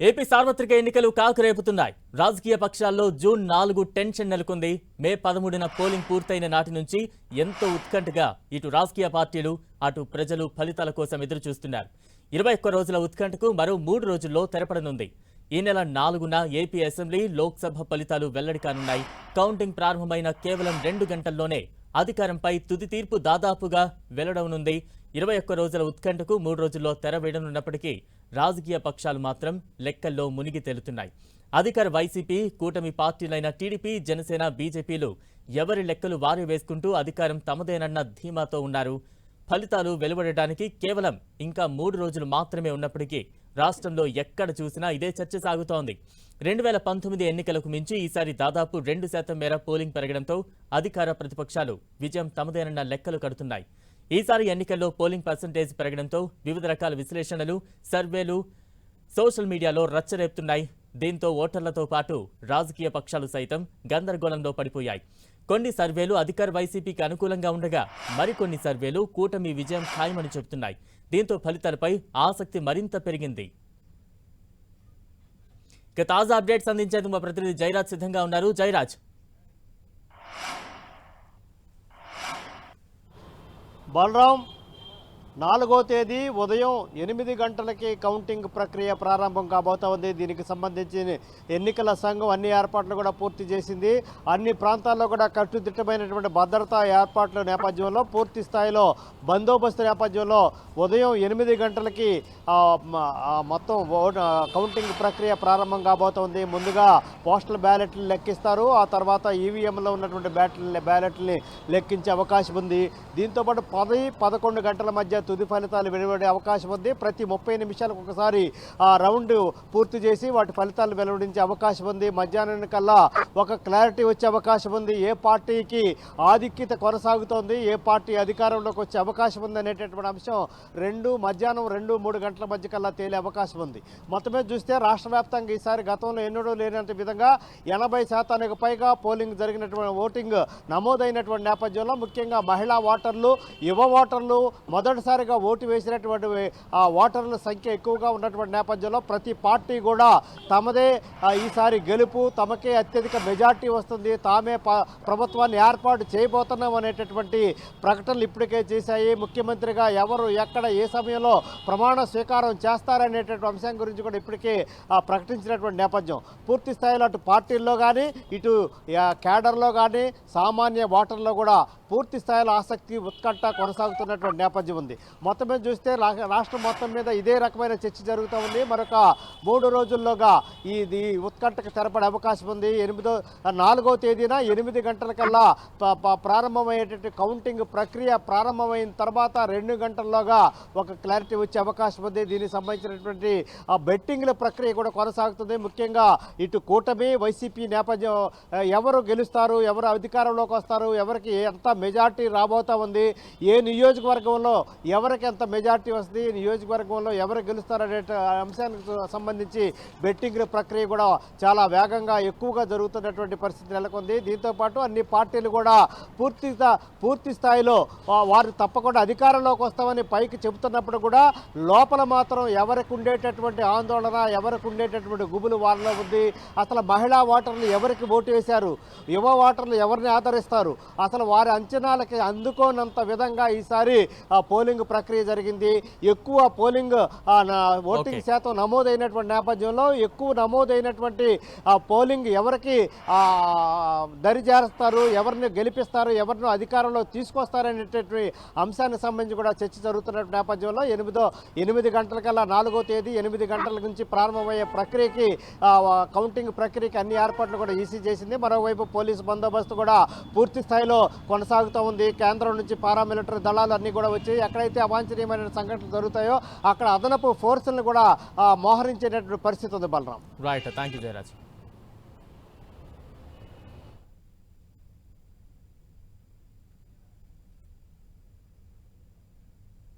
AP సార్వత్రిక ఎన్నికలు కాకరేపుతున్నాయి. రాజకీయ పక్షాల్లో జూన్ 4 టెన్షన్ నెలకొంది. మే 13న పోలింగ్ పూర్తయిన నాటి నుంచి ఎంతో ఉత్కంఠగా ఇటు రాజకీయ పార్టీలు అటు ప్రజలు ఫలితాల కోసం ఎదురు చూస్తున్నారు. 21 రోజుల ఉత్కంఠకు మరో 3 రోజుల్లో తెరపడనుంది. ఈ నెల 4న ఏపీ అసెంబ్లీ, లోక్సభ ఫలితాలు వెల్లడి కానున్నాయి. కౌంటింగ్ ప్రారంభమైన కేవలం 2 గంటల్లోనే అధికారంపై తుది తీర్పు దాదాపుగా వెల్లడవనుంది. 21 రోజుల ఉత్కంఠకు 3 రోజుల్లో తెర వేయనున్నప్పటికీ రాజకీయ పక్షాలు మాత్రం లెక్కల్లో మునిగి తేలుతున్నాయి. అధికార వైసీపీ, కూటమి పార్టీలైన టీడీపీ, జనసేన, బీజేపీలు ఎవరి లెక్కలు వారే వేసుకుంటూ అధికారం తమదేనన్న ధీమాతో ఉన్నారు. ఫలితాలు వెలువడడానికి కేవలం ఇంకా 3 రోజులు మాత్రమే ఉన్నప్పటికీ రాష్ట్రంలో ఎక్కడ చూసినా ఇదే చర్చ సాగుతోంది. 2019 ఎన్నికలకు మించి ఈసారి దాదాపు 2% మేర పోలింగ్ పెరగడంతో అధికార ప్రతిపక్షాలు విజయం తమదేనన్న లెక్కలు కడుతున్నాయి. ఈసారి ఎన్నికల్లో పోలింగ్ పర్సెంటేజ్ పెరగడంతో వివిధ రకాల విశ్లేషణలు, సర్వేలు సోషల్ మీడియాలో రచ్చరేపుతున్నాయి. దీంతో ఓటర్లతో పాటు రాజకీయ పక్షాలు సైతం గందరగోళంలో పడిపోయాయి. కొన్ని సర్వేలు అధికార వైసీపీకి అనుకూలంగా ఉండగా మరికొన్ని సర్వేలు కూటమి విజయం ఖాయమని చెబుతున్నాయి. దీంతో ఫలితాలపై ఆసక్తి మరింత పెరిగింది. ఇక తాజా అప్డేట్స్ అందించేందుకు మా ప్రతినిధి జయరాజ్ సిద్ధంగా ఉన్నారు. జయరాజ్, బలరాం, 4వ తేదీ ఉదయం 8 గంటలకి కౌంటింగ్ ప్రక్రియ ప్రారంభం కాబోతోంది. దీనికి సంబంధించి ఎన్నికల సంఘం అన్ని ఏర్పాట్లు కూడా పూర్తి చేసింది. అన్ని ప్రాంతాల్లో కూడా కట్టుదిట్టమైనటువంటి భద్రతా ఏర్పాట్ల నేపథ్యంలో, పూర్తి స్థాయిలో బందోబస్తు నేపథ్యంలో ఉదయం 8 గంటలకి మొత్తం కౌంటింగ్ ప్రక్రియ ప్రారంభం కాబోతోంది. ముందుగా పోస్టల్ బ్యాలెట్లు లెక్కిస్తారు. ఆ తర్వాత ఈవీఎంలో ఉన్నటువంటి బ్యాలెట్లని లెక్కించే అవకాశం ఉంది. దీంతోపాటు 10-11 గంటల మధ్య తుది ఫలితాలు వెలువడే అవకాశం ఉంది. ప్రతి 30 నిమిషాలకు ఒకసారి రౌండ్ పూర్తి చేసి వాటి ఫలితాలు వెలువడించే అవకాశం ఉంది. మధ్యాహ్నం కల్లా ఒక క్లారిటీ వచ్చే అవకాశం ఉంది. ఏ పార్టీకి ఆధిక్యత కొనసాగుతోంది, ఏ పార్టీ అధికారంలోకి వచ్చే అవకాశం ఉంది అనేటటువంటి అంశం మధ్యాహ్నం 2-3 గంటల మధ్య కల్లా తేలే అవకాశం ఉంది. మొత్తమే చూస్తే రాష్ట్ర వ్యాప్తంగా ఈసారి గతంలో ఎన్నడూ లేనంత విధంగా 80% పైగా పోలింగ్ జరిగినటువంటి ఓటింగ్ నమోదైనటువంటి నేపథ్యంలో ముఖ్యంగా మహిళా ఓటర్లు, యువ ఓటర్లు, మొదటిసారిగా ఓటు వేసినటువంటి ఓటర్ల సంఖ్య ఎక్కువగా ఉన్నటువంటి నేపథ్యంలో ప్రతి పార్టీ కూడా తమదే ఈసారి గెలుపు, తమకే అత్యధిక మెజార్టీ వస్తుంది, తామే ప్రభుత్వాన్ని ఏర్పాటు చేయబోతున్నాం అనేటటువంటి ప్రకటనలు ఇప్పటికే చేశాయి. ముఖ్యమంత్రిగా ఎవరు, ఎక్కడ, ఏ సమయంలో ప్రమాణ స్వీకారం చేస్తారనేటటువంటి అంశం గురించి కూడా ఇప్పటికే ప్రకటించినటువంటి నేపథ్యం. పూర్తి స్థాయిలో అటు పార్టీల్లో కానీ, ఇటు క్యాడర్లో కానీ, సామాన్య ఓటర్లో కూడా పూర్తి స్థాయిలో ఆసక్తి, ఉత్కంఠ కొనసాగుతున్నటువంటి నేపథ్యం ఉంది. మొత్తం మీద చూస్తే రాష్ట్రం మొత్తం మీద ఇదే రకమైన చర్చ జరుగుతూ ఉంది. మరొక 3 రోజుల్లోగా ఈ ఉత్కంఠకు తెరపడే అవకాశం ఉంది. 4వ తేదీన 8 గంటలకల్లా ప్రారంభమయ్యేటటువంటి కౌంటింగ్ ప్రక్రియ ప్రారంభమైన తర్వాత 2 గంటల్లోగా ఒక క్లారిటీ వచ్చే అవకాశం ఉంది. దీనికి సంబంధించినటువంటి బెట్టింగ్ల ప్రక్రియ కూడా కొనసాగుతుంది. ముఖ్యంగా ఇటు కూటమి, వైసీపీ నేపథ్యం, ఎవరు గెలుస్తారు, ఎవరు అధికారంలోకి వస్తారు, ఎవరికి ఎంత మెజార్టీ రాబోతా ఉంది, ఏ నియోజకవర్గంలో ఎవరికి ఎంత మెజార్టీ వస్తుంది, నియోజకవర్గంలో ఎవరు గెలుస్తారనే అంశానికి సంబంధించి బెట్టింగ్ ప్రక్రియ కూడా చాలా వేగంగా ఎక్కువగా జరుగుతున్నటువంటి పరిస్థితి నెలకొంది. దీంతోపాటు అన్ని పార్టీలు కూడా పూర్తి స్థాయిలో వారు తప్పకుండా అధికారంలోకి వస్తామని పైకి చెబుతున్నప్పుడు కూడా లోపల మాత్రం ఎవరికి ఉండేటటువంటి ఆందోళన, ఎవరికి ఉండేటటువంటి గుబులు వాళ్ళలో ఉంది. అసలు మహిళా ఓటర్లు ఎవరికి ఓటు వేశారు, యువ ఓటర్లు ఎవరిని ఆదరిస్తారు, అసలు వారి అంచనాలకి అందుకోనంత విధంగా ఈసారి పోలింగ్ ప్రక్రియ జరిగింది. ఎక్కువ పోలింగ్ ఓటింగ్ శాతం నమోదైనటువంటి నేపథ్యంలో ఎక్కువ నమోదైనటువంటి పోలింగ్ ఎవరికి దరిజేస్తారు, ఎవరిని గెలిపిస్తారు, ఎవరిని అధికారంలో తీసుకొస్తారనేటటువంటి అంశానికి సంబంధించి కూడా చర్చ జరుగుతున్న నేపథ్యంలో 8 గంటలకల్లా 4వ తేదీ 8 గంటల నుంచి ప్రారంభమయ్యే ప్రక్రియకి కౌంటింగ్ ప్రక్రియకి అన్ని ఏర్పాట్లు కూడా ఈసీ చేసింది. మరోవైపు పోలీసు బందోబస్తు కూడా పూర్తి స్థాయిలో కొనసాగుతూ ఉంది. కేంద్రం నుంచి పారామిలిటరీ దళాలు అన్నీ కూడా వచ్చి ఎక్కడైతే అవాంఛనీయమైన సంఘటనలు జరుగుతాయో అక్కడ అదనపు ఫోర్సులను కూడా మోహరించేటటువంటి పరిస్థితి ఉంది. Balaram, right, thank you Jayaraj.